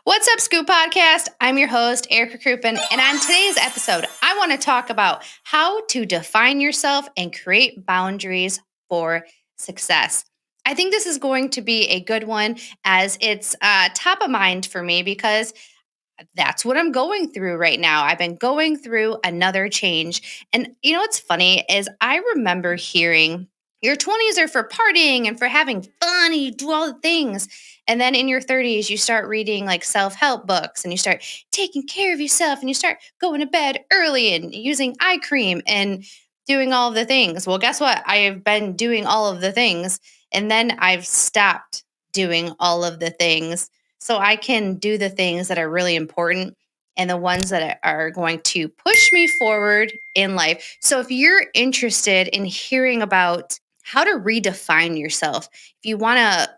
What's up, Scoop Podcast? I'm your host, Erica Kruppen, and on today's episode, I want to talk about how to define yourself and create boundaries for success. I think this is going to be a good one as it's top of mind for me because that's what I'm going through right now. I've been going through another change. And you know what's funny is I remember hearing your 20s are for partying and for having fun, and you do all the things. And then in your 30s, you start reading like self help books and you start taking care of yourself and you start going to bed early and using eye cream and doing all of the things. Well, guess what? I have been doing all of the things and then I've stopped doing all of the things so I can do the things that are really important and the ones that are going to push me forward in life. So if you're interested in hearing about how to redefine yourself, if you want to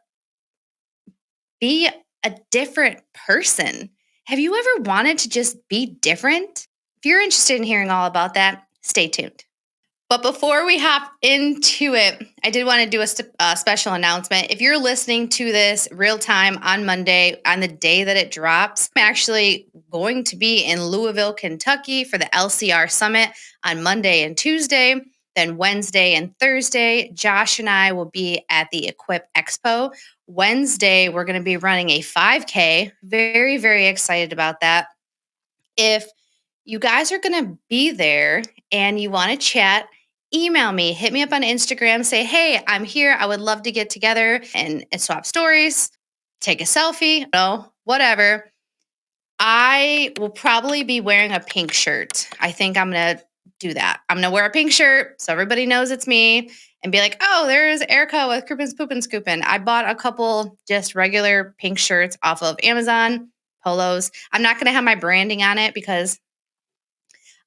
be a different person, have you ever wanted to just be different? If you're interested in hearing all about that, stay tuned. But before we hop into it, I did want to do a special announcement. If you're listening to this real time on Monday, on the day that it drops, I'm actually going to be in Louisville, Kentucky for the LCR Summit on Monday and Tuesday. Then Wednesday and Thursday, Josh and I will be at the Equip Expo. Wednesday, we're going to be running a 5K. Very, very excited about that. If you guys are going to be there and you want to chat, email me, hit me up on Instagram, say, hey, I'm here. I would love to get together and swap stories, take a selfie, whatever. I will probably be wearing a pink shirt. I think I'm going to do that. I'm going to wear a pink shirt so everybody knows it's me and be like, oh, there's Erica with Croupin Spoopin Scoopin. I bought a couple just regular pink shirts off of Amazon, polos. I'm not going to have my branding on it because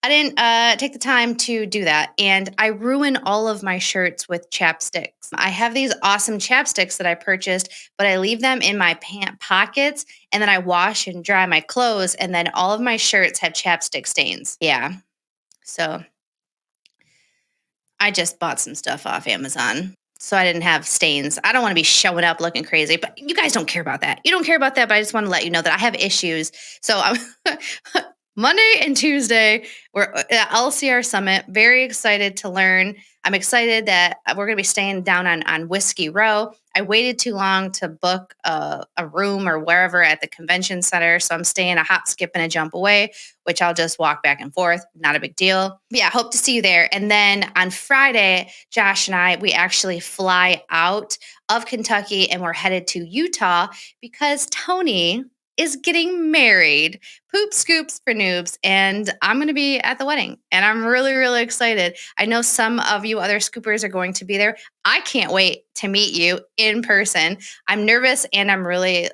I didn't take the time to do that. And I ruin all of my shirts with chapsticks. I have these awesome chapsticks that I purchased, but I leave them in my pant pockets and then I wash and dry my clothes. And then all of my shirts have chapstick stains. Yeah. So I just bought some stuff off Amazon. So I didn't have stains. I don't want to be showing up looking crazy, but you guys don't care about that. You don't care about that, but I just want to let you know that I have issues. So I'm Monday and Tuesday, we're at LCR Summit. Very excited to learn. I'm excited that we're going to be staying down on Whiskey Row. I waited too long to book a room or wherever at the convention center. So I'm staying a hop, skip, and a jump away, which I'll just walk back and forth. Not a big deal. But yeah, hope to see you there. And then on Friday, Josh and I, we actually fly out of Kentucky and we're headed to Utah because Tony is getting married. Poop scoops for noobs. And I'm going to be at the wedding. And I'm really, really excited. I know some of you other scoopers are going to be there. I can't wait to meet you in person. I'm nervous and I'm really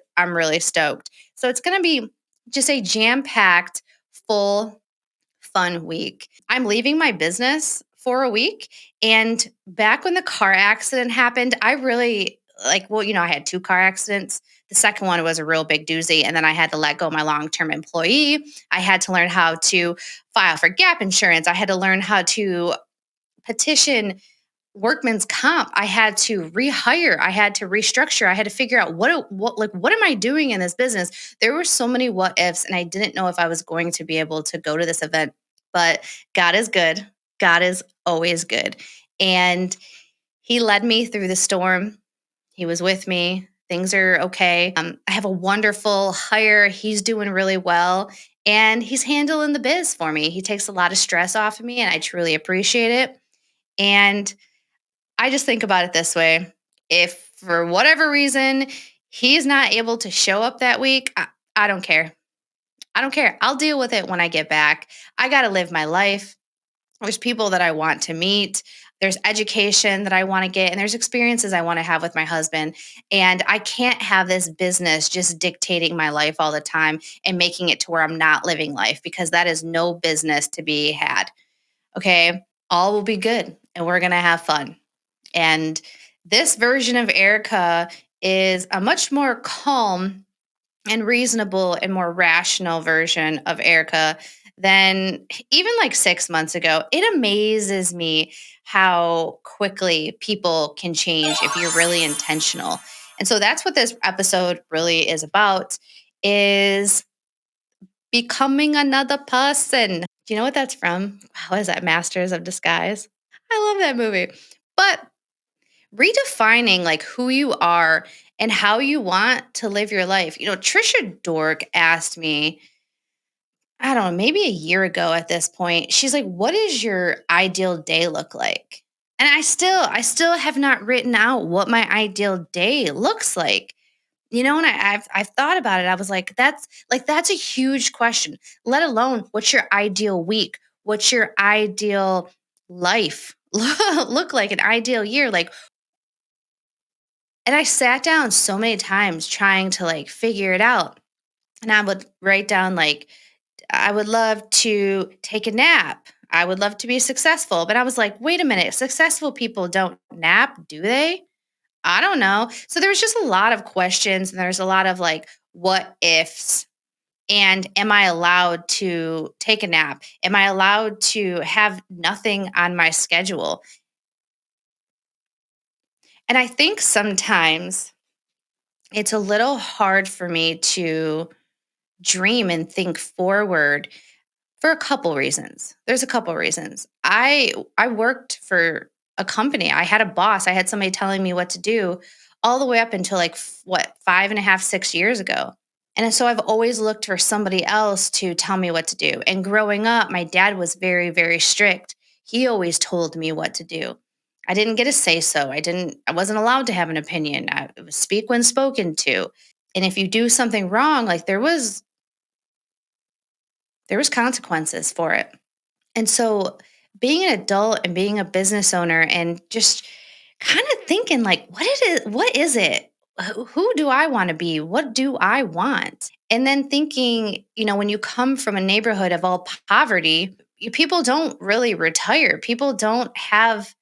stoked. So it's going to be just a jam-packed, full, fun week. I'm leaving my business for a week. And back when the car accident happened, I really I had two car accidents. The second one was a real big doozy. And then I had to let go my long-term employee. I had to learn how to file for gap insurance. I had to learn how to petition workman's comp. I had to rehire. I had to restructure. I had to figure out what am I doing in this business? There were so many what ifs, and I didn't know if I was going to be able to go to this event. But God is good. God is always good. And He led me through the storm. He was with me. Things are okay. I have a wonderful hire. He's doing really well. And he's handling the biz for me. He takes a lot of stress off of me, and I truly appreciate it. And I just think about it this way. If for whatever reason he's not able to show up that week, I don't care. I don't care. I'll deal with it when I get back. I got to live my life. There's people that I want to meet. There's education that I want to get, and there's experiences I want to have with my husband. And I can't have this business just dictating my life all the time and making it to where I'm not living life, because that is no business to be had. Okay. All will be good and we're going to have fun. And this version of Erica is a much more calm and reasonable and more rational version of Erica than even like 6 months ago. It amazes me how quickly people can change if you're really intentional. And so that's what this episode really is about. is becoming another person. Do you know what that's from? What is that? Masters of Disguise. I love that movie. But redefining like who you are and how you want to live your life. Trisha Dork asked me, I don't know, maybe a year ago at this point. She's like, "What does your ideal day look like?" And I still have not written out what my ideal day looks like. And I've thought about it. I was like, that's a huge question. Let alone what's your ideal week? What's your ideal life look like? An ideal year? Like, and I sat down so many times trying to like figure it out. And I would write down like, I would love to take a nap. I would love to be successful. But I was like, wait a minute, successful people don't nap, do they? I don't know. So there was just a lot of questions and there's a lot of like what ifs. And am I allowed to take a nap? Am I allowed to have nothing on my schedule? And I think sometimes it's a little hard for me to dream and think forward for a couple reasons. There's a couple reasons. I worked for a company. I had a boss. I had somebody telling me what to do all the way up until like what 5.5, 6 years ago. And so I've always looked for somebody else to tell me what to do. And growing up, my dad was very, very strict. He always told me what to do. I didn't get a say so. I wasn't allowed to have an opinion. I it was speak when spoken to. And if you do something wrong, like there was consequences for it. And so being an adult and being a business owner and just kind of thinking like what is it? Who do I want to be? What do I want? And then thinking, when you come from a neighborhood of all poverty, people don't really retire. People don't have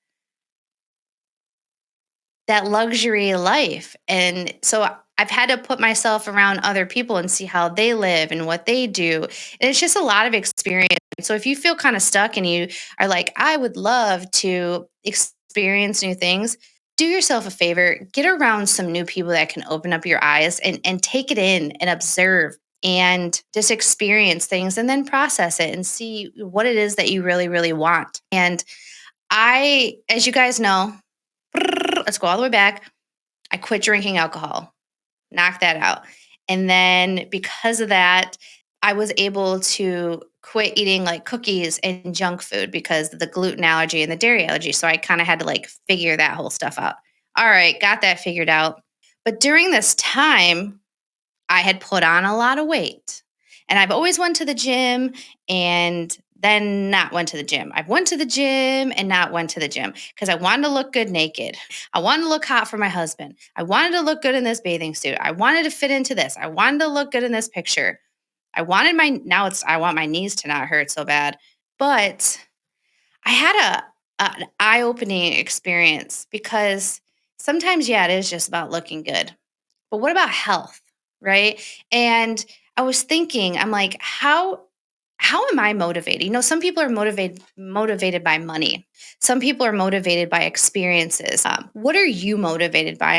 that luxury life. And so I've had to put myself around other people and see how they live and what they do. And it's just a lot of experience. So if you feel kind of stuck and you are like, I would love to experience new things, do yourself a favor, get around some new people that can open up your eyes and take it in and observe and just experience things and then process it and see what it is that you really, really want. And as you guys know, let's go all the way back. I quit drinking alcohol, knock that out. And then because of that, I was able to quit eating like cookies and junk food because of the gluten allergy and the dairy allergy. So I kind of had to like figure that whole stuff out. All right, got that figured out. But during this time, I had put on a lot of weight. And I've always went to the gym and then not went to the gym. I've went to the gym and not went to the gym because I wanted to look good naked. I wanted to look hot for my husband. I wanted to look good in this bathing suit. I wanted to fit into this. I wanted to look good in this picture. I want my knees to not hurt so bad. But I had an eye-opening experience because sometimes, yeah, it is just about looking good. But what about health, right? And I was thinking, I'm like, how am I motivated? Some people are motivated by money. Some people are motivated by experiences. What are you motivated by?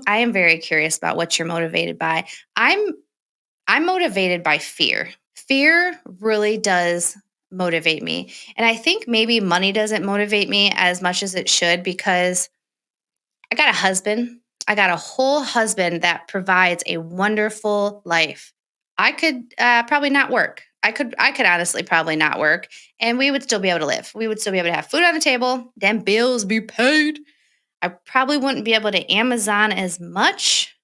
I am very curious about what you're motivated by. I'm motivated by fear. Fear really does motivate me. And I think maybe money doesn't motivate me as much as it should because I got a husband. I got a whole husband that provides a wonderful life. I could probably not work. I could honestly probably not work, and we would still be able to live. We would still be able to have food on the table, then bills be paid. I probably wouldn't be able to Amazon as much.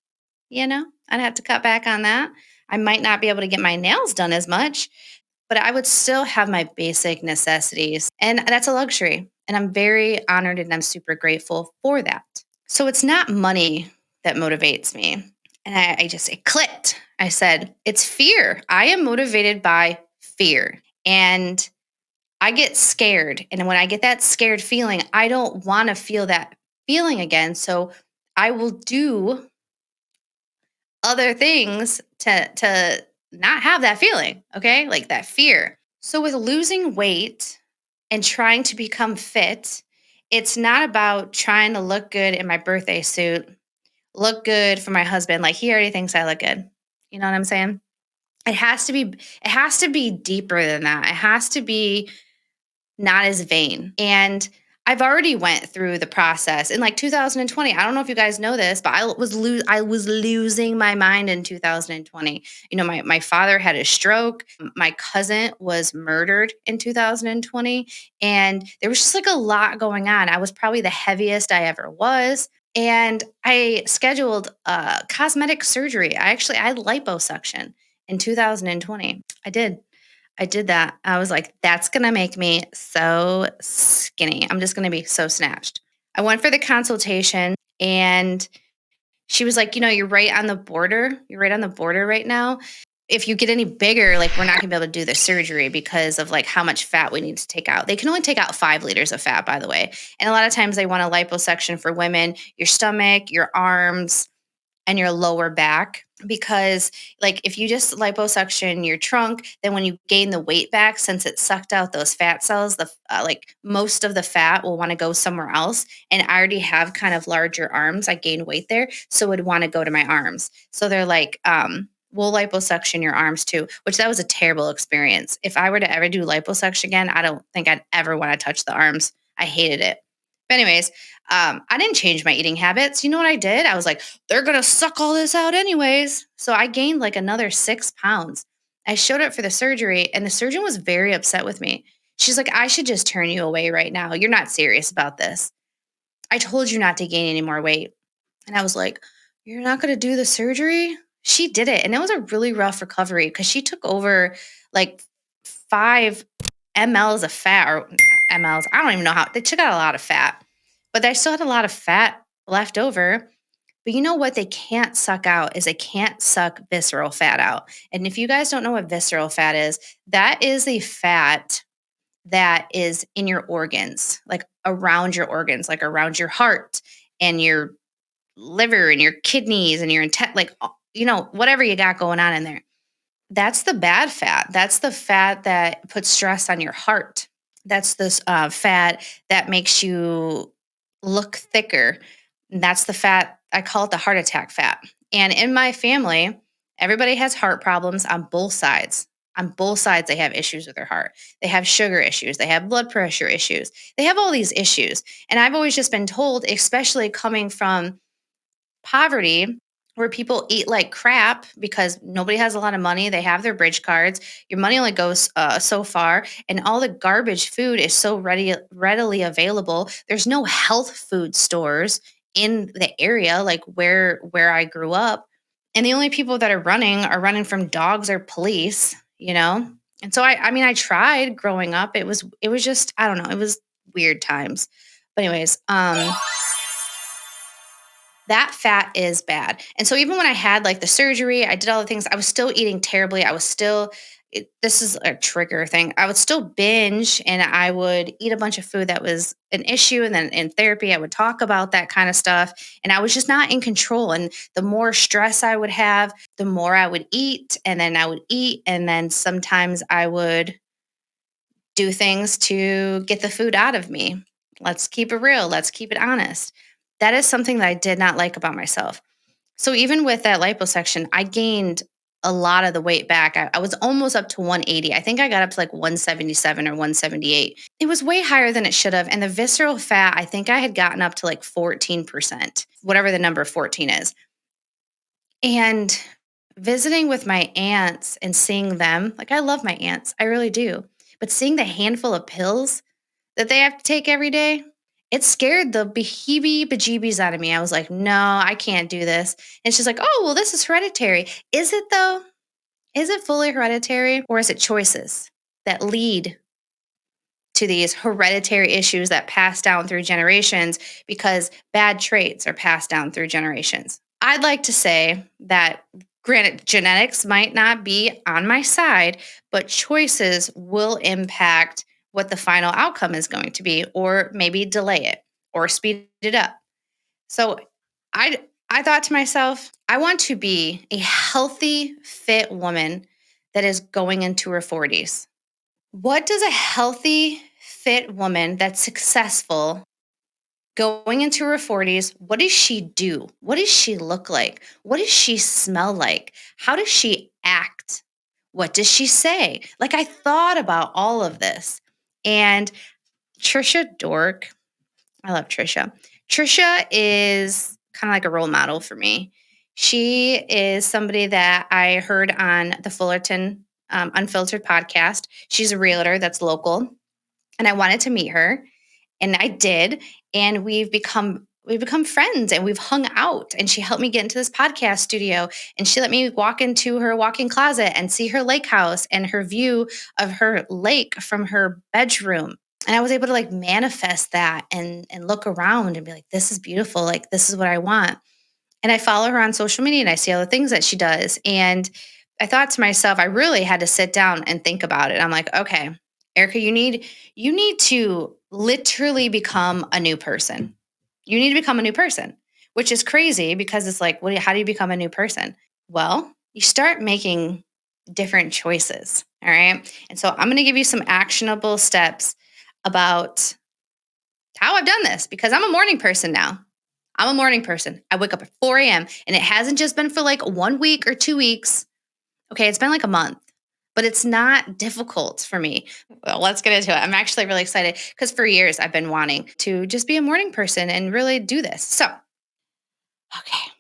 I'd have to cut back on that. I might not be able to get my nails done as much, but I would still have my basic necessities, and that's a luxury. And I'm very honored and I'm super grateful for that. So it's not money that motivates me. And it clicked. I said, it's fear. I am motivated by fear. And I get scared. And when I get that scared feeling, I don't want to feel that feeling again. So I will do other things to not have that feeling. Okay. Like that fear. So with losing weight and trying to become fit, it's not about trying to look good in my birthday suit, look good for my husband. Like he already thinks I look good. You know what I'm saying? It has to be deeper than that. It has to be not as vain. And I've already went through the process in like 2020. I don't know if you guys know this, but I was losing my mind in 2020. My father had a stroke. My cousin was murdered in 2020, and there was just like a lot going on. I was probably the heaviest I ever was. And I scheduled cosmetic surgery. I had liposuction in 2020. I did that. I was like, that's going to make me so skinny. I'm just going to be so snatched. I went for the consultation, and she was like, you're right on the border. You're right on the border right now. If you get any bigger, like, we're not going to be able to do the surgery because of like how much fat we need to take out. They can only take out 5 liters of fat, by the way. And a lot of times they want a liposuction for women, your stomach, your arms, and your lower back, because like if you just liposuction your trunk, then when you gain the weight back, since it sucked out those fat cells, the like most of the fat will want to go somewhere else, and I already have kind of larger arms. I gained weight there, so it would want to go to my arms. So they're like, we'll liposuction your arms too, which that was a terrible experience. If I were to ever do liposuction again, I don't think I'd ever want to touch the arms. I hated it. But anyways, I didn't change my eating habits. You know what I did? I was like, they're going to suck all this out anyways. So I gained like another 6 pounds. I showed up for the surgery, and the surgeon was very upset with me. She's like, I should just turn you away right now. You're not serious about this. I told you not to gain any more weight. And I was like, you're not going to do the surgery? She did it. And it was a really rough recovery because she took over like 5 mLs of fat, or mLs. I don't even know how. They took out a lot of fat, but they still had a lot of fat left over. But you know what they can't suck out is they can't suck visceral fat out. And if you guys don't know what visceral fat is, that is a fat that is in your organs, like around your organs, like around your heart and your liver and your kidneys and your intent, like, whatever you got going on in there. That's the bad fat. That's the fat that puts stress on your heart. That's this fat that makes you look thicker. That's the fat, I call it the heart attack fat. And in my family, everybody has heart problems on both sides. On both sides, they have issues with their heart. They have sugar issues. They have blood pressure issues. They have all these issues. And I've always just been told, especially coming from poverty, where people eat like crap because nobody has a lot of money. They have their bridge cards. Your money only goes so far, and all the garbage food is so readily available. There's no health food stores in the area, like where I grew up, and the only people that are running from dogs or police. And so I mean, I tried growing up. It was just, I don't know. It was weird times. But anyways, that fat is bad. And so even when I had like the surgery, I did all the things, I was still eating terribly. This is a trigger thing. I would still binge, and I would eat a bunch of food that was an issue. And then in therapy, I would talk about that kind of stuff. And I was just not in control. And the more stress I would have, the more I would eat. And then I would eat. And then sometimes I would do things to get the food out of me. Let's keep it real. Let's keep it honest. That is something that I did not like about myself. So even with that liposuction, I gained a lot of the weight back. I was almost up to 180. I think I got up to like 177 or 178. It was way higher than it should have. And the visceral fat, I think I had gotten up to like 14%, whatever the number 14 is. And visiting with my aunts and seeing them, like, I love my aunts, I really do. But seeing the handful of pills that they have to take every day, it scared the beheebie bejeebies out of me. I was like, no, I can't do this. And she's like, oh, well, this is hereditary. Is it though? Is it fully hereditary, or is it choices that lead to these hereditary issues that pass down through generations because bad traits are passed down through generations? I'd like to say that, granted, genetics might not be on my side, but choices will impact what the final outcome is going to be, or maybe delay it or speed it up. So I I thought to myself, I want to be a healthy, fit woman that is going into her 40s. What does a healthy, fit woman that's successful Going into her 40s, what does she do? What does she look like? What does she smell like? How does she act? What does she say? Like, I thought about all of this. And Trisha Dork, I love Trisha. Trisha is kind of like a role model for me. She is somebody that I heard on the Fullerton Unfiltered podcast. She's a realtor that's local, and I wanted to meet her, and I did, and we've become friends, and we've hung out, and she helped me get into this podcast studio, and she let me walk into her walk-in closet and see her lake house and her view of her lake from her bedroom. And I was able to like manifest that and look around and be like, this is beautiful. Like, this is what I want. And I follow her on social media and I see all the things that she does. And I thought to myself, I really had to sit down and think about it. I'm like, okay, Erica, you need to literally become a new person. You need to become a new person, which is crazy because it's like, how do you become a new person? Well, you start making different choices. All right. And so I'm going to give you some actionable steps about how I've done this because I'm a morning person now. I'm a morning person. I wake up at 4 a.m. and it hasn't just been for like 1 week or 2 weeks. Okay, it's been like a month, but it's not difficult for me. Well, let's get into it. I'm actually really excited because for years I've been wanting to just be a morning person and really do this. So, okay,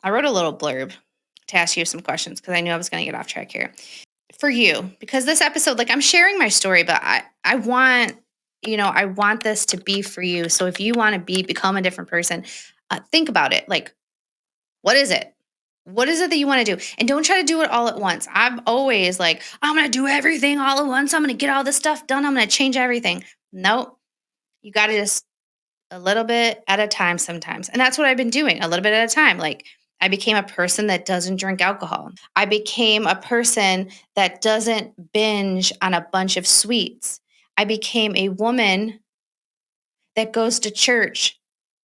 I wrote a little blurb to ask you some questions because I knew I was going to get off track here. For you, because this episode, like I'm sharing my story, but I want, I want this to be for you. So if you want to become a different person, think about it. Like, what is it? What is it that you want to do? And don't try to do it all at once. I'm always like, I'm going to do everything all at once. I'm going to get all this stuff done. I'm going to change everything. Nope. You got to just a little bit at a time sometimes. And that's what I've been doing, a little bit at a time. Like I became a person that doesn't drink alcohol. I became a person that doesn't binge on a bunch of sweets. I became a woman that goes to church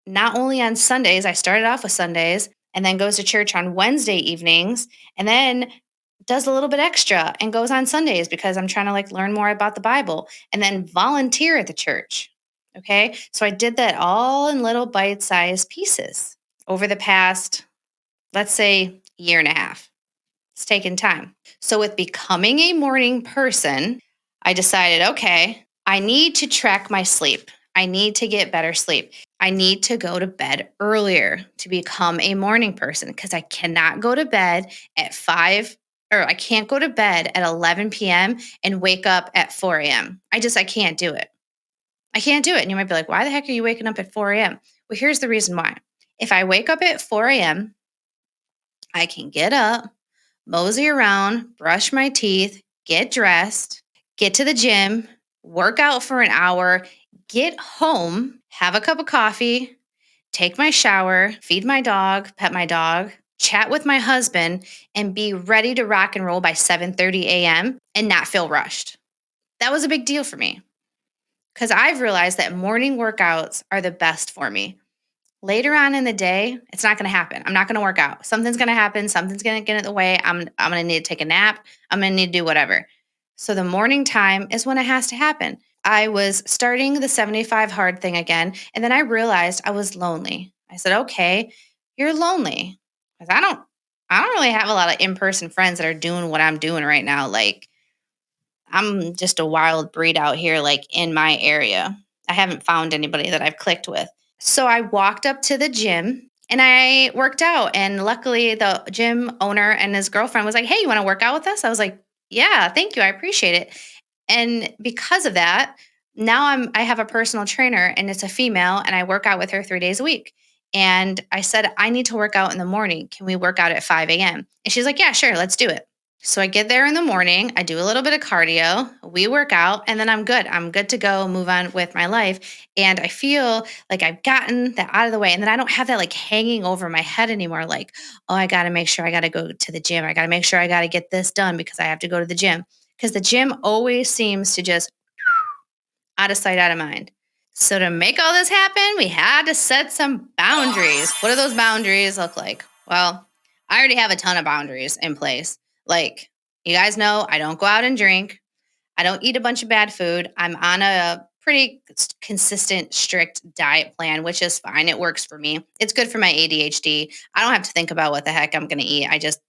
not only on Sundays, I started off with Sundays, and then goes to church on Wednesday evenings, and then does a little bit extra and goes on Sundays because I'm trying to like learn more about the Bible and then volunteer at the church. Okay. So I did that all in little bite sized pieces over the past, let's say, year and a half. It's taken time. So with becoming a morning person, I decided, okay, I need to track my sleep. I need to get better sleep. I need to go to bed earlier to become a morning person because I cannot go to bed at 5 or I can't go to bed at 11 p.m. and wake up at 4 a.m. I can't do it. I can't do it. And you might be like, why the heck are you waking up at 4 a.m.? Well, here's the reason why. If I wake up at 4 a.m., I can get up, mosey around, brush my teeth, get dressed, get to the gym, work out for an hour, get home, have a cup of coffee, take my shower, feed my dog, pet my dog, chat with my husband, and be ready to rock and roll by 7:30 a.m. and not feel rushed. That was a big deal for me because I've realized that morning workouts are the best for me. Later on in the day, it's not going to happen. I'm not going to work out. Something's going to happen. Something's going to get in the way. I'm going to need to take a nap. I'm going to need to do whatever. So the morning time is when it has to happen. I was starting the 75 hard thing again, and then I realized I was lonely. I said, "Okay, you're lonely." Cuz I don't really have a lot of in-person friends that are doing what I'm doing right now. Like I'm just a wild breed out here like in my area. I haven't found anybody that I've clicked with. So I walked up to the gym and I worked out. And luckily, the gym owner and his girlfriend was like, "Hey, you want to work out with us?" I was like, "Yeah, thank you. I appreciate it." And because of that, now I have a personal trainer and it's a female and I work out with her 3 days a week. And I said, I need to work out in the morning. Can we work out at 5 a.m.? And she's like, "Yeah, sure, let's do it." So I get there in the morning, I do a little bit of cardio, we work out, and then I'm good. I'm good to go, move on with my life. And I feel like I've gotten that out of the way. And then I don't have that like hanging over my head anymore. Like, oh, I got to make sure I got to go to the gym. I got to make sure I got to get this done because I have to go to the gym. Because the gym always seems to just out of sight, out of mind. So to make all this happen, we had to set some boundaries. What do those boundaries look like? Well, I already have a ton of boundaries in place. Like, you guys know, I don't go out and drink. I don't eat a bunch of bad food. I'm on a pretty consistent, strict diet plan, which is fine. It works for me. It's good for my ADHD. I don't have to think about what the heck I'm going to eat. I just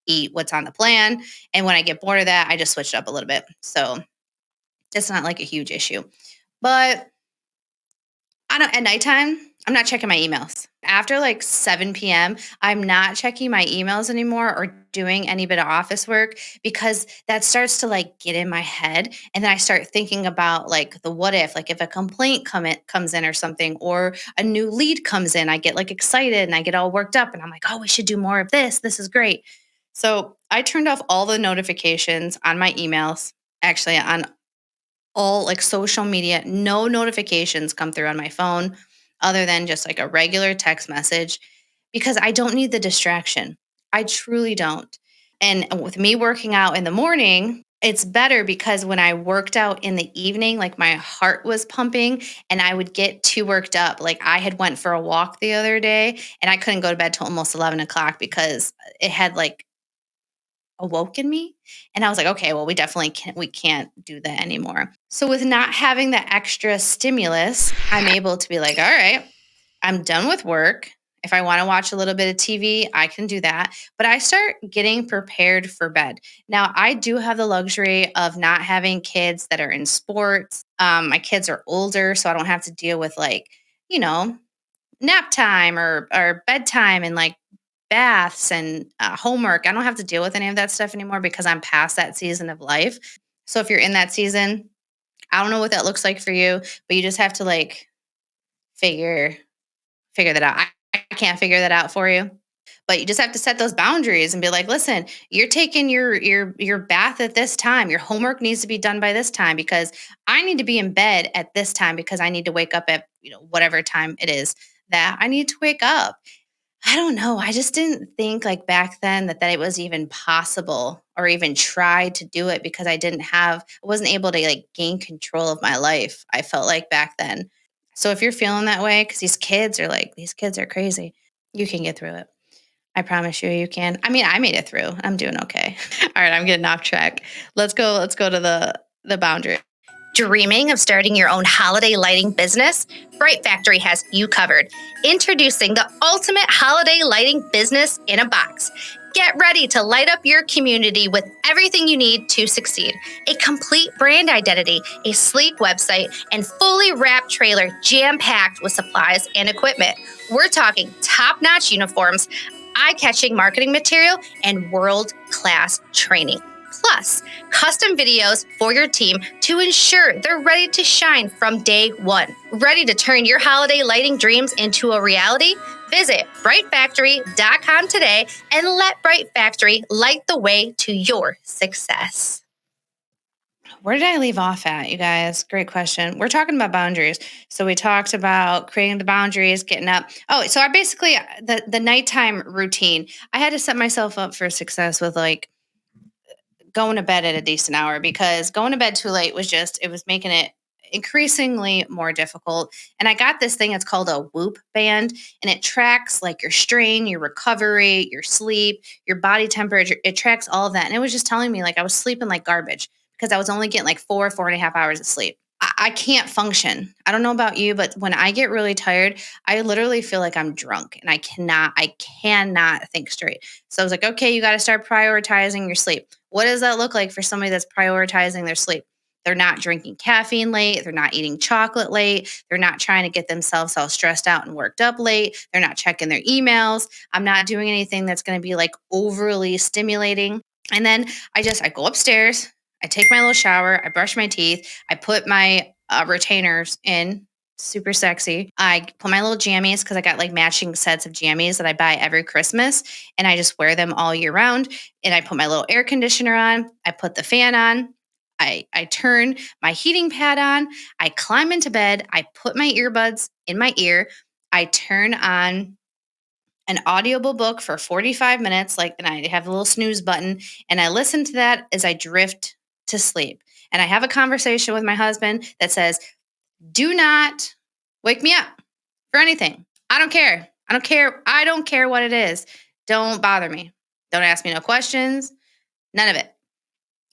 eat what's on the plan. And when I get bored of that, I just switch it up a little bit. So it's not like a huge issue. But I don't at nighttime, I'm not checking my emails. After like 7 p.m., I'm not checking my emails anymore or doing any bit of office work because that starts to like get in my head. And then I start thinking about like the what if, like if a complaint comes in or something, or a new lead comes in, I get like excited and I get all worked up and I'm like, oh, we should do more of this. This is great. So I turned off all the notifications on my emails, actually on all like social media, no notifications come through on my phone other than just like a regular text message because I don't need the distraction. I truly don't. And with me working out in the morning, it's better because when I worked out in the evening, like my heart was pumping and I would get too worked up. Like I had went for a walk the other day and I couldn't go to bed till almost 11 o'clock because it had like awoken me. And I was like, okay, well, we can't do that anymore. So with not having the extra stimulus, I'm able to be like, all right, I'm done with work. If I want to watch a little bit of TV, I can do that. But I start getting prepared for bed. Now, I do have the luxury of not having kids that are in sports. My kids are older, so I don't have to deal with like, you know, nap time or bedtime and like baths and homework. I don't have to deal with any of that stuff anymore because I'm past that season of life. So if you're in that season, I don't know what that looks like for you, but you just have to like figure figure that out. I can't figure that out for you. But you just have to set those boundaries and be like, listen, you're taking your bath at this time. Your homework needs to be done by this time because I need to be in bed at this time because I need to wake up at, whatever time it is that I need to wake up. I don't know. I just didn't think like back then that it was even possible or even try to do it because I wasn't able to like gain control of my life. I felt like back then. So if you're feeling that way, because these kids are crazy, you can get through it. I promise you, you can. I mean, I made it through. I'm doing okay. All right, I'm getting off track. Let's go to the boundary. Dreaming of starting your own holiday lighting business? Bright Factory has you covered. Introducing the ultimate holiday lighting business in a box. Get ready to light up your community with everything you need to succeed. A complete brand identity, a sleek website, and fully wrapped trailer jam-packed with supplies and equipment. We're talking top-notch uniforms, eye-catching marketing material, and world-class training. Plus, custom videos for your team to ensure they're ready to shine from day one. Ready to turn your holiday lighting dreams into a reality? Visit brightfactory.com today and let Bright Factory light the way to your success. Where did I leave off at, you guys? Great question. We're talking about boundaries. So we talked about creating the boundaries, getting up. Oh, so I basically the nighttime routine. I had to set myself up for success with like going to bed at a decent hour because going to bed too late it was making it increasingly more difficult. And I got this thing, it's called a Whoop band, and it tracks like your strain, your recovery, your sleep, your body temperature. It tracks all of that. And it was just telling me like I was sleeping like garbage because I was only getting like 4.5 hours of sleep. I can't function. I don't know about you, but when I get really tired, I literally feel like I'm drunk and I cannot think straight. So I was like, okay, you got to start prioritizing your sleep. What does that look like for somebody that's prioritizing their sleep? They're not drinking caffeine late. They're not eating chocolate late. They're not trying to get themselves all stressed out and worked up late. They're not checking their emails. I'm not doing anything that's going to be like overly stimulating. And then I go upstairs. I take my little shower. I brush my teeth. I put my retainers in. Super sexy. I put my little jammies because I got like matching sets of jammies that I buy every Christmas and I just wear them all year round. And I put my little air conditioner on. I put the fan on. I turn my heating pad on. I climb into bed. I put my earbuds in my ear. I turn on an audible book for 45 minutes, like, and I have a little snooze button, and I listen to that as I drift to sleep. And I have a conversation with my husband that says, do not wake me up for anything. I don't care. I don't care. I don't care what it is. Don't bother me. Don't ask me no questions. None of it.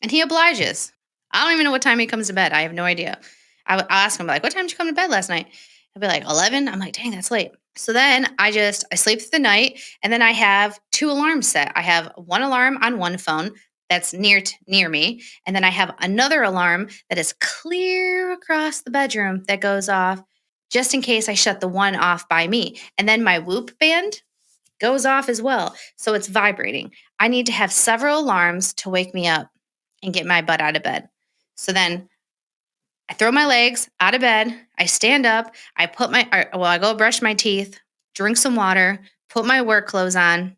And he obliges. I don't even know what time he comes to bed. I have no idea. I'll ask him like, "What time did you come to bed last night?" He'll be like, 11. I'm like, "Dang, that's late." So then I sleep through the night, and then I have two alarms set. I have one alarm on one phone that's near me, and then I have another alarm that is clear across the bedroom that goes off just in case I shut the one off by me. And then my Whoop band goes off as well. So it's vibrating. I need to have several alarms to wake me up and get my butt out of bed. So then I throw my legs out of bed. I stand up. I go brush my teeth, drink some water, put my work clothes on,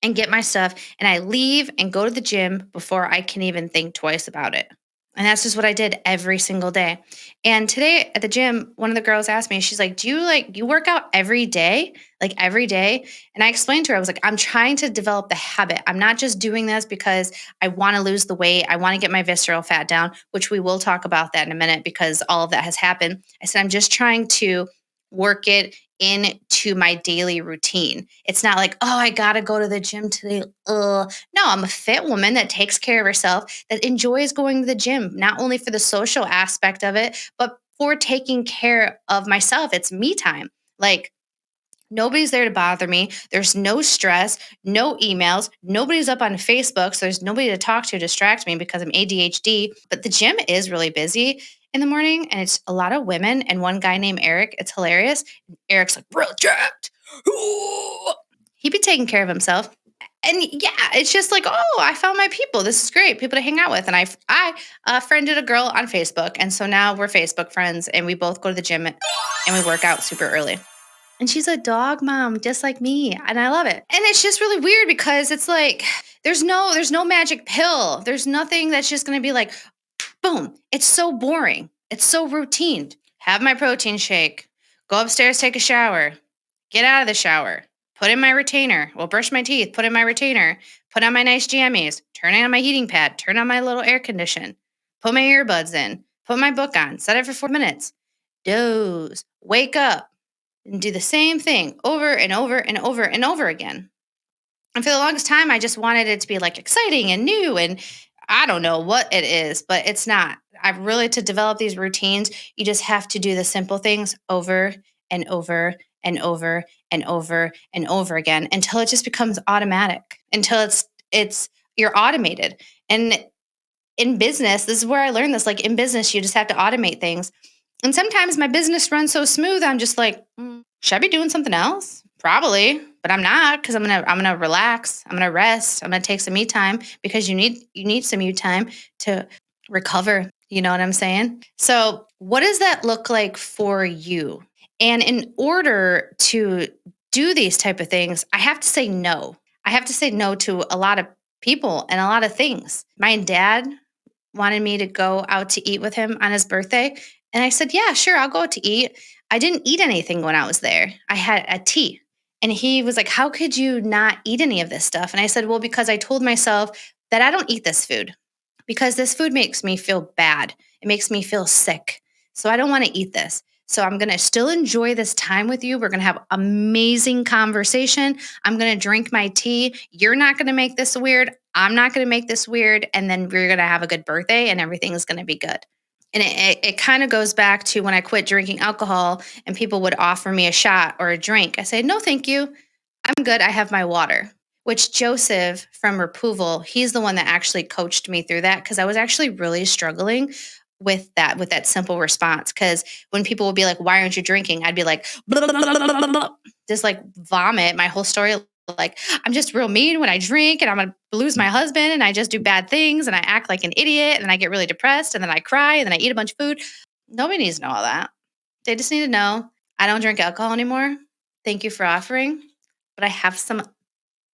and get my stuff. And I leave and go to the gym before I can even think twice about it. And that's just what I did every single day. And today at the gym, one of the girls asked me, she's like, you work out every day? Like every day? And I explained to her, I was like, I'm trying to develop the habit. I'm not just doing this because I want to lose the weight. I want to get my visceral fat down, which we will talk about that in a minute because all of that has happened. I said, I'm just trying to work it into my daily routine. It's not like, oh, I gotta go to the gym today. No, I'm a fit woman that takes care of herself, that enjoys going to the gym, not only for the social aspect of it, but for taking care of myself. It's me time. Like, nobody's there to bother me. There's no stress, no emails. Nobody's up on Facebook. So there's nobody to talk to distract me because I'm ADHD. But the gym is really busy in the morning and it's a lot of women and one guy named Eric. It's hilarious. Eric's like, real jacked. He'd be taking care of himself. And yeah, it's just like, oh, I found my people. This is great. People to hang out with. And I friended a girl on Facebook. And so now we're Facebook friends and we both go to the gym and we work out super early. And she's a dog mom, just like me, and I love it. And it's just really weird because it's like there's no magic pill. There's nothing that's just going to be like boom. It's so boring. It's so routine. Have my protein shake. Go upstairs, take a shower. Get out of the shower. Put in my retainer. Well, brush my teeth, put in my retainer. Put on my nice jammies. Turn on my heating pad. Turn on my little air condition. Put my earbuds in. Put my book on. Set it for 4 minutes. Doze. Wake up and do the same thing over and over and over and over again. And for the longest time, I just wanted it to be like exciting and new. And I don't know what it is, but it's not. I really, to develop these routines, you just have to do the simple things over and over and over and over and over again until it just becomes automatic, until you're automated. And in business, this is where I learned this. Like in business, you just have to automate things. And sometimes my business runs so smooth, I'm just like, should I be doing something else? Probably, but I'm not because I'm gonna relax. I'm gonna rest. I'm gonna take some me time because you need some me time to recover. You know what I'm saying? So, what does that look like for you? And in order to do these type of things, I have to say no. I have to say no to a lot of people and a lot of things. My dad wanted me to go out to eat with him on his birthday. And I said, yeah, sure, I'll go out to eat. I didn't eat anything when I was there. I had a tea. And he was like, how could you not eat any of this stuff? And I said, well, because I told myself that I don't eat this food because this food makes me feel bad. It makes me feel sick. So I don't want to eat this. So I'm going to still enjoy this time with you. We're going to have amazing conversation. I'm going to drink my tea. You're not going to make this weird. I'm not going to make this weird. And then we're going to have a good birthday and everything is going to be good. And it kind of goes back to when I quit drinking alcohol and people would offer me a shot or a drink. I say, no, thank you. I'm good. I have my water. Which Joseph from Reproval, he's the one that actually coached me through that because I was actually really struggling with that simple response. Because when people would be like, why aren't you drinking? I'd be like, blah, blah, blah, blah, blah, blah, just like vomit my whole story. Like, I'm just real mean when I drink and I'm going to lose my husband and I just do bad things and I act like an idiot and then I get really depressed and then I cry and then I eat a bunch of food. Nobody needs to know all that. They just need to know I don't drink alcohol anymore. Thank you for offering. But I have some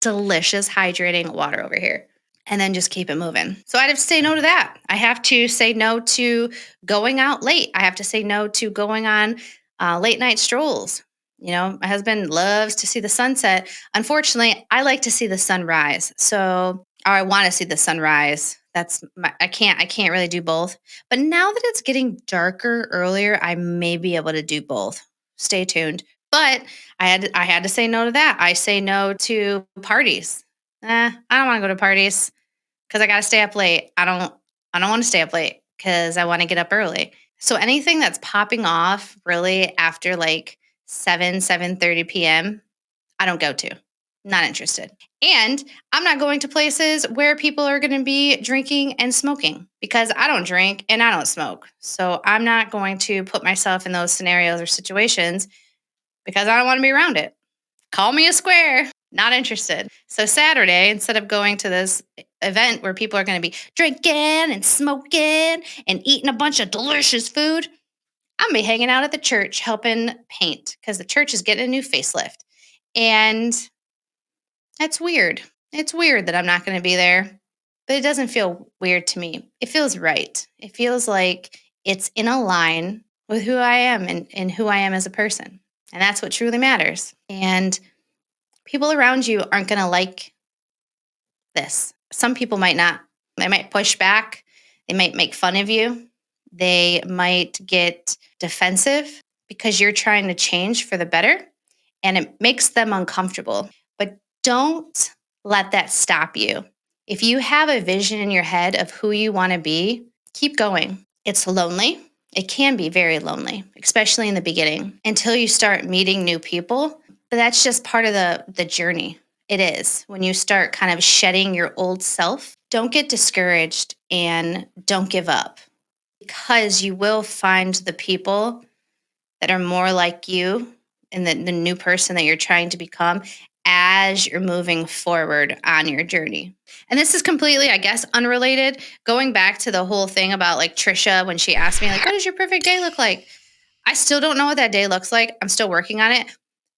delicious hydrating water over here. And then just keep it moving. So I have to say no to that. I have to say no to going out late. I have to say no to going on late night strolls. You know, my husband loves to see the sunset. Unfortunately, I like to see the sunrise. So, or I want to see the sunrise. I can't really do both. But now that it's getting darker earlier, I may be able to do both. Stay tuned. But I had to say no to that. I say no to parties. I don't want to go to parties because I got to stay up late. I don't want to stay up late because I want to get up early. So anything that's popping off really after like 7:30 p.m., I don't go to. Not interested. And I'm not going to places where people are going to be drinking and smoking because I don't drink and I don't smoke. So I'm not going to put myself in those scenarios or situations because I don't want to be around it. Call me a square. Not interested. So Saturday, instead of going to this event where people are going to be drinking and smoking and eating a bunch of delicious food, I'm gonna be hanging out at the church helping paint because the church is getting a new facelift. And that's weird. It's weird that I'm not going to be there, but it doesn't feel weird to me. It feels right. It feels like it's in a line with who I am and who I am as a person. And that's what truly matters. And people around you aren't going to like this. Some people might not. They might push back. They might make fun of you. They might get defensive because you're trying to change for the better and it makes them uncomfortable. But don't let that stop you. If you have a vision in your head of who you want to be, keep going. It's lonely. It can be very lonely, especially in the beginning until you start meeting new people. But that's just part of the journey. It is. When you start kind of shedding your old self, don't get discouraged and don't give up because you will find the people that are more like you and the new person that you're trying to become as you're moving forward on your journey. And this is completely, I guess, unrelated. Going back to the whole thing about like Trisha when she asked me, like, what does your perfect day look like? I still don't know what that day looks like. I'm still working on it.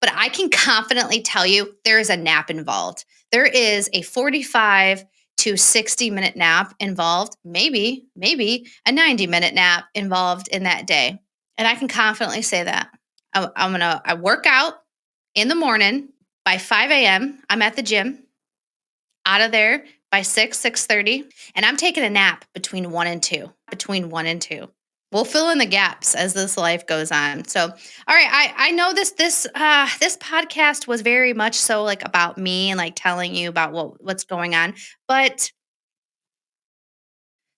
But I can confidently tell you there is a nap involved. There is a 45 to 60-minute nap involved, maybe a 90-minute nap involved in that day. And I can confidently say that. I work out in the morning by 5 a.m. I'm at the gym, out of there by 6:30, and I'm taking a nap between 1 and 2. Between 1 and 2. We'll fill in the gaps as this life goes on. So, all right, I know this podcast was very much so like about me and like telling you about what's going on, but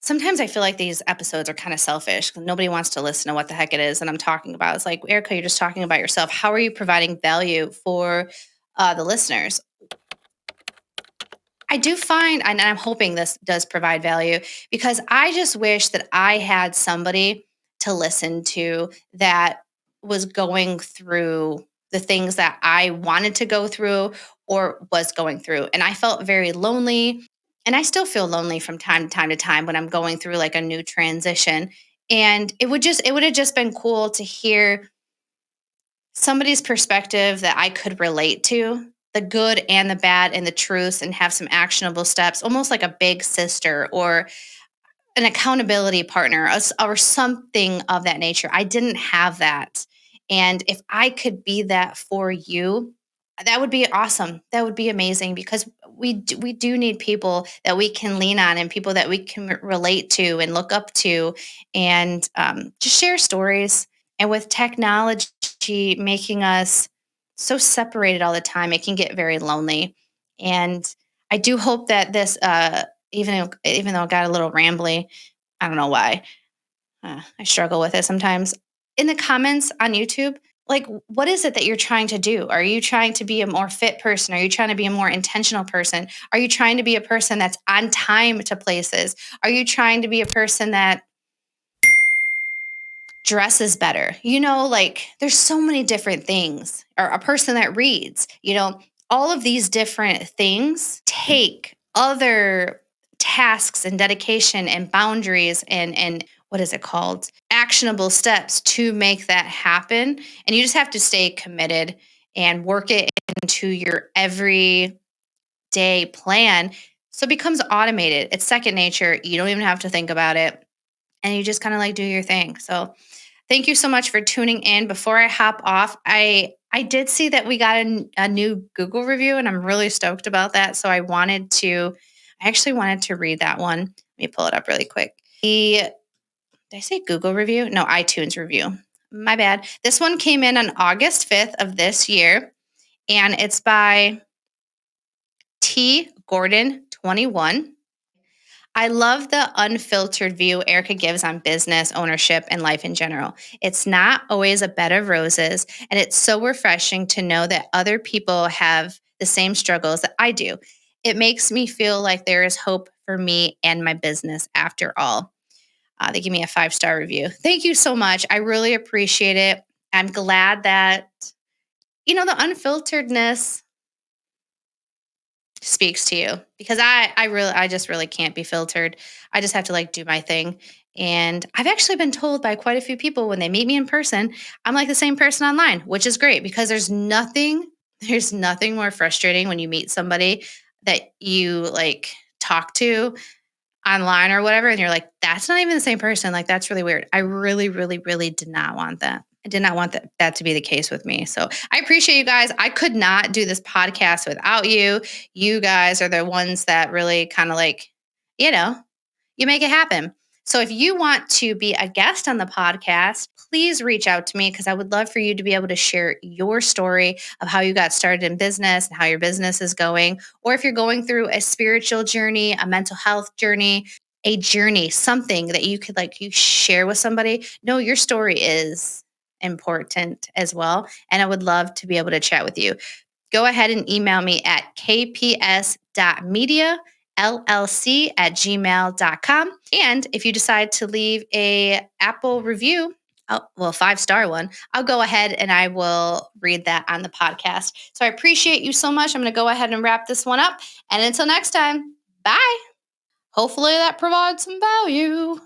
sometimes I feel like these episodes are kind of selfish. Nobody wants to listen to what the heck it is that I'm talking about. It's like, Erica, you're just talking about yourself. How are you providing value for the listeners? I do find, and I'm hoping this does provide value because I just wish that I had somebody to listen to that was going through the things that I wanted to go through or was going through. And I felt very lonely. And I still feel lonely from time to time when I'm going through like a new transition. And it would have just been cool to hear somebody's perspective that I could relate to, the good and the bad and the truths, and have some actionable steps, almost like a big sister or an accountability partner or something of that nature. I didn't have that. And if I could be that for you, that would be awesome. That would be amazing because we do need people that we can lean on and people that we can relate to and look up to and just share stories. And with technology making us so separated all the time, it can get very lonely. And I do hope that this, even though it got a little rambly, I don't know why. I struggle with it sometimes. In the comments on YouTube, like, what is it that you're trying to do? Are you trying to be a more fit person? Are you trying to be a more intentional person? Are you trying to be a person that's on time to places? Are you trying to be a person that dresses better? Like there's so many different things. Or a person that reads, all of these different things take other tasks and dedication and boundaries and what is it called? Actionable steps to make that happen. And you just have to stay committed and work it into your everyday plan. So it becomes automated. It's second nature. You don't even have to think about it. And you just kind of like do your thing. So thank you so much for tuning in. Before I hop off, I did see that we got a new Google review, and I'm really stoked about that. So I actually wanted to read that one. Let me pull it up really quick. Did I say Google review? No, iTunes review. My bad. This one came in on August 5th of this year, and it's by T. Gordon 21. I love the unfiltered view Erica gives on business, ownership, and life in general. It's not always a bed of roses, and it's so refreshing to know that other people have the same struggles that I do. It makes me feel like there is hope for me and my business after all. They give me a 5-star review. Thank you so much. I really appreciate it. I'm glad that, the unfilteredness speaks to you because I just really can't be filtered. I just have to like do my thing. And I've actually been told by quite a few people when they meet me in person, I'm like the same person online, which is great because there's nothing more frustrating when you meet somebody that you like talk to online or whatever and you're like that's not even the same person. Like that's really weird. I really really really did not want that. I did not want that to be the case with me. So I appreciate you guys. I could not do this podcast without you. You guys are the ones that really kind of like, you know, you make it happen. So if you want to be a guest on the podcast, please reach out to me because I would love for you to be able to share your story of how you got started in business and how your business is going. Or if you're going through a spiritual journey, a mental health journey, a journey, something that you could like you share with somebody. No, your story is important as well. And I would love to be able to chat with you. Go ahead and email me at kps.mediallc@gmail.com. And if you decide to leave a Apple review, 5-star one, I'll go ahead and I will read that on the podcast. So I appreciate you so much. I'm going to go ahead and wrap this one up. And until next time, bye. Hopefully that provides some value.